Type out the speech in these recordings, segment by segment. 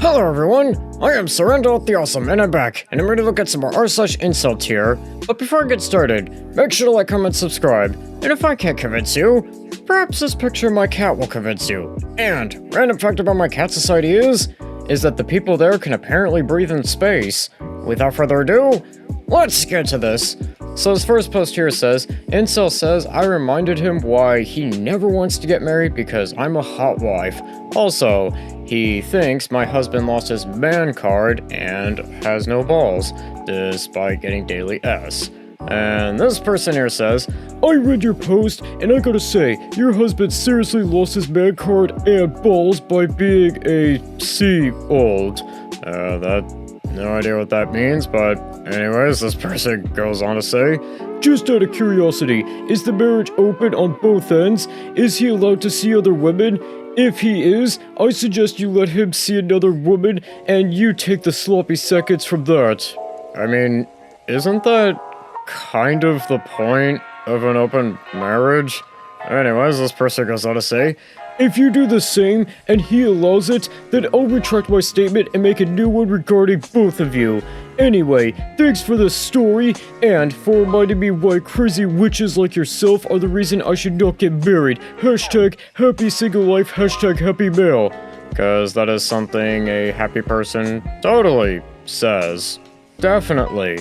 Hello everyone, I am Surrender the Awesome and I'm back, and I'm ready to look at some more r/IncelTear. But before I get started, make sure to like, comment, subscribe, and if I can't convince you, perhaps this picture of my cat will convince you. And, random fact about my cat society is that the people there can apparently breathe in space. Without further ado, let's get to this. So his first post here says, Incel says I reminded him why he never wants to get married because I'm a hot wife. Also, he thinks my husband lost his man card and has no balls, despite getting daily S. And this person here says, I read your post, and I gotta say, your husband seriously lost his man card and balls by being a C-old. No idea what that means, but anyways, this person goes on to say, just out of curiosity, is the marriage open on both ends? Is he allowed to see other women? If he is, I suggest you let him see another woman and you take the sloppy seconds from that. I mean, isn't that kind of the point of an open marriage? Anyways, this person goes on to say, if you do the same and he allows it, then I'll retract my statement and make a new one regarding both of you. Anyway, thanks for the story and for reminding me why crazy witches like yourself are the reason I should not get married. Hashtag happy single life, hashtag happy male. Cause that is something a happy person totally says. Definitely.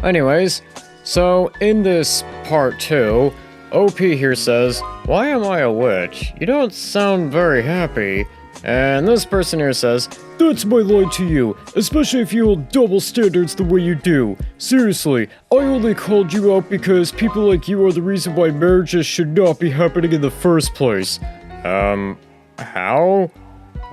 Anyways, so in this part 2, OP here says, why am I a witch? You don't sound very happy. And this person here says, that's my line to you, especially if you hold double standards the way you do. Seriously, I only called you out because people like you are the reason why marriages should not be happening in the first place. How?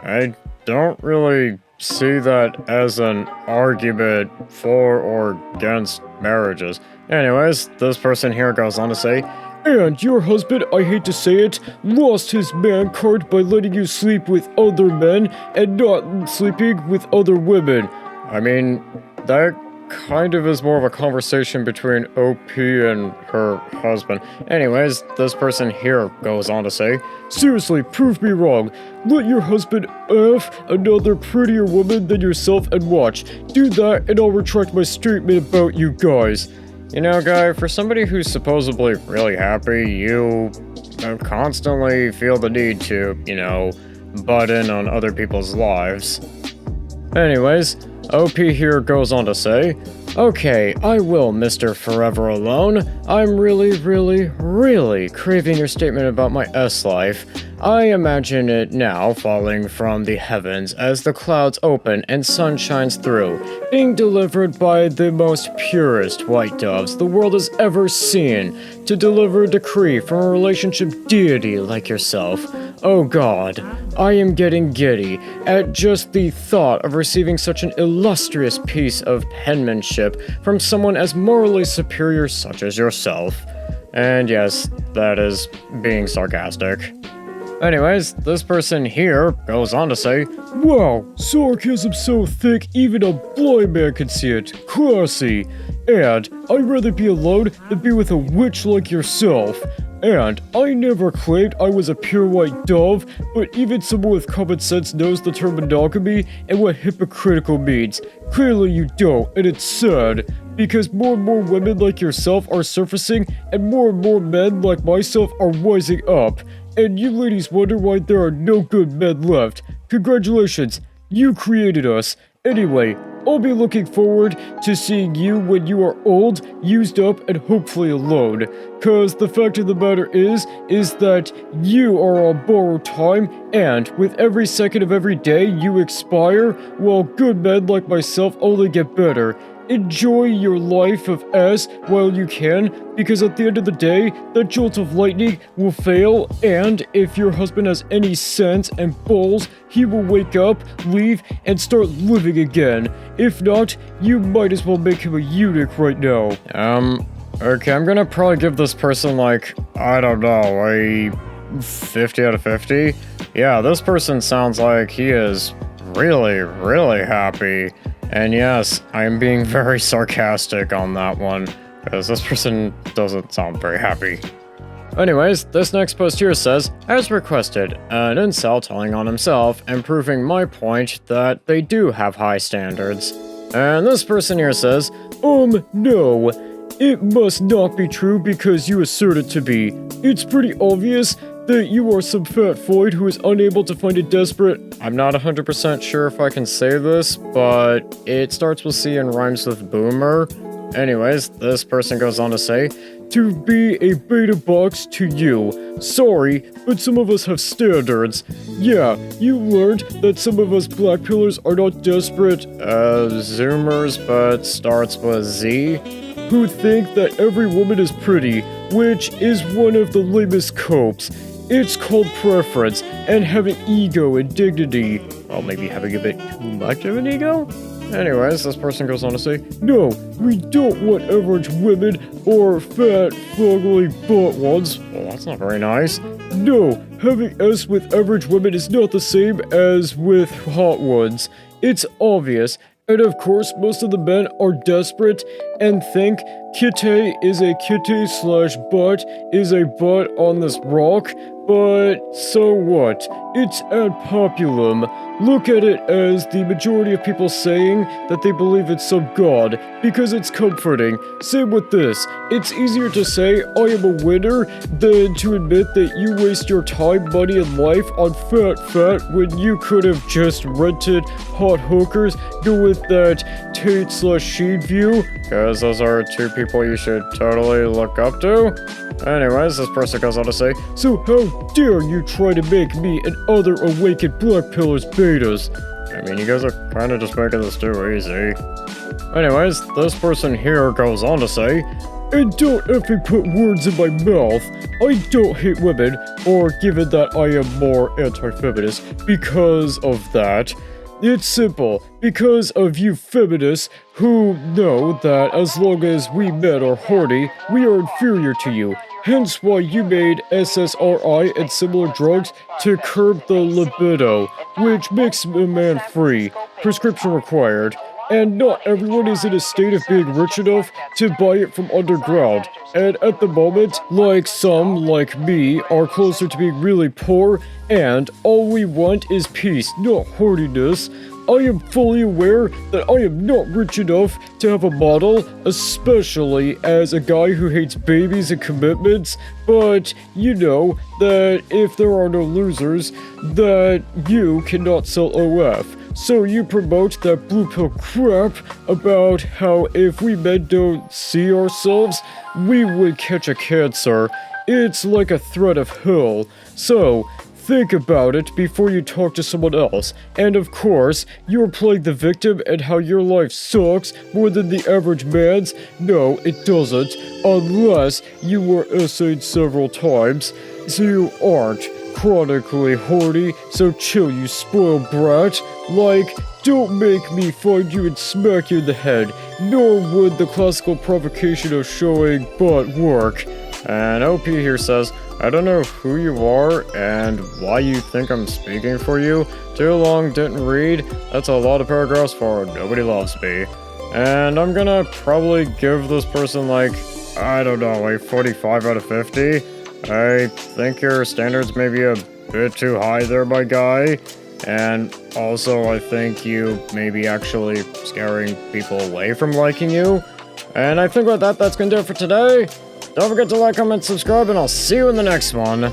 I don't really see that as an argument for or against marriages. Anyways, this person here goes on to say, and your husband, I hate to say it, lost his man card by letting you sleep with other men and not sleeping with other women. I mean, that kind of is more of a conversation between OP and her husband. Anyways, this person here goes on to say, seriously, prove me wrong. Let your husband F another prettier woman than yourself and watch. Do that and I'll retract my statement about you guys. You know, guy, for somebody who's supposedly really happy, you constantly feel the need to, butt in on other people's lives. Anyways, OP here goes on to say, okay, I will, Mr. Forever Alone. I'm really craving your statement about my S-life. I imagine it now falling from the heavens as the clouds open and sun shines through, being delivered by the most purest white doves the world has ever seen, to deliver a decree from a relationship deity like yourself. Oh God, I am getting giddy at just the thought of receiving such an illustrious piece of penmanship from someone as morally superior such as yourself. And yes, that is being sarcastic. Anyways, this person here goes on to say, wow, sarcasm so thick even a blind man can see it. Classy. And I'd rather be alone than be with a witch like yourself. And I never claimed I was a pure white dove, but even someone with common sense knows the term monogamy and what hypocritical means. Clearly you don't, and it's sad, because more and more women like yourself are surfacing, and more men like myself are rising up. And you ladies wonder why there are no good men left. Congratulations, you created us. Anyway, I'll be looking forward to seeing you when you are old, used up, and hopefully alone. Cause the fact of the matter is that you are on borrowed time, and with every second of every day you expire, while good men like myself only get better. Enjoy your life of S while you can, because at the end of the day, that jolt of lightning will fail, and if your husband has any sense and balls, he will wake up, leave, and start living again. If not, you might as well make him a eunuch right now. Okay, I'm gonna probably give this person I don't know, a 50 out of 50? Yeah, this person sounds like he is really happy. And yes, I'm being very sarcastic on that one, because this person doesn't sound very happy. Anyways, this next post here says, as requested, an incel telling on himself and proving my point that they do have high standards. And this person here says, no. It must not be true because you assert it to be. It's pretty obvious that you are some fat Floyd who is unable to find a desperate— I'm not 100% sure if I can say this, but it starts with C and rhymes with boomer. Anyways, this person goes on to say, to be a beta box to you. Sorry, but some of us have standards. Yeah, you learned that some of us black pillars are not desperate, zoomers, but starts with Z, who think that every woman is pretty, which is one of the lamest copes. It's called preference, and having ego and dignity. Well, maybe having a bit too much of an ego? Anyways, this person goes on to say, no, we don't want average women or fat, fugly butt ones. Well, that's not very nice. No, having S with average women is not the same as with hot ones. It's obvious. And of course, most of the men are desperate and think kitty is a kitty slash butt is a butt on this rock. But so what? It's ad populum. Look at it as the majority of people saying that they believe it's some god, because it's comforting. Same with this. It's easier to say, I am a winner, than to admit that you waste your time, money, and life on fat when you could have just rented hot hookers. Go with that Tate slash Sheen view, because those are two people you should totally look up to. Anyways, this person goes on to say, so how dare you try to make me and other awakened black pillars betas? I mean, you guys are kind of just making this too easy. Anyways, this person here goes on to say, and don't effing put words in my mouth. I don't hate women, or given that I am more anti-feminist because of that. It's simple, because of you feminists who know that as long as we men are horny, we are inferior to you. Hence why you made SSRI and similar drugs to curb the libido, which makes a man free, prescription required. And not everyone is in a state of being rich enough to buy it from underground. And at the moment, like some, like me, are closer to being really poor, and all we want is peace, not horniness. I am fully aware that I am not rich enough to have a model, especially as a guy who hates babies and commitments, but you know that if there are no losers, that you cannot sell OF. So you promote that blue pill crap about how if we men don't see ourselves, we would catch a cancer. It's like a threat of hell. So think about it before you talk to someone else. And of course, you're playing the victim and how your life sucks more than the average man's. No, it doesn't, unless you were essayed several times. So you aren't chronically horny, so chill, you spoiled brat. Like, don't make me find you and smack you in the head, nor would the classical provocation of showing butt work. And OP here says, I don't know who you are and why you think I'm speaking for you. Too long, didn't read. That's a lot of paragraphs for Nobody Loves Me. And I'm gonna probably give this person like, I don't know, like 45 out of 50. I think your standards may be a bit too high there, my guy. And also, I think you may be actually scaring people away from liking you. And I think with that, that's gonna do it for today. Don't forget to like, comment, subscribe, and I'll see you in the next one.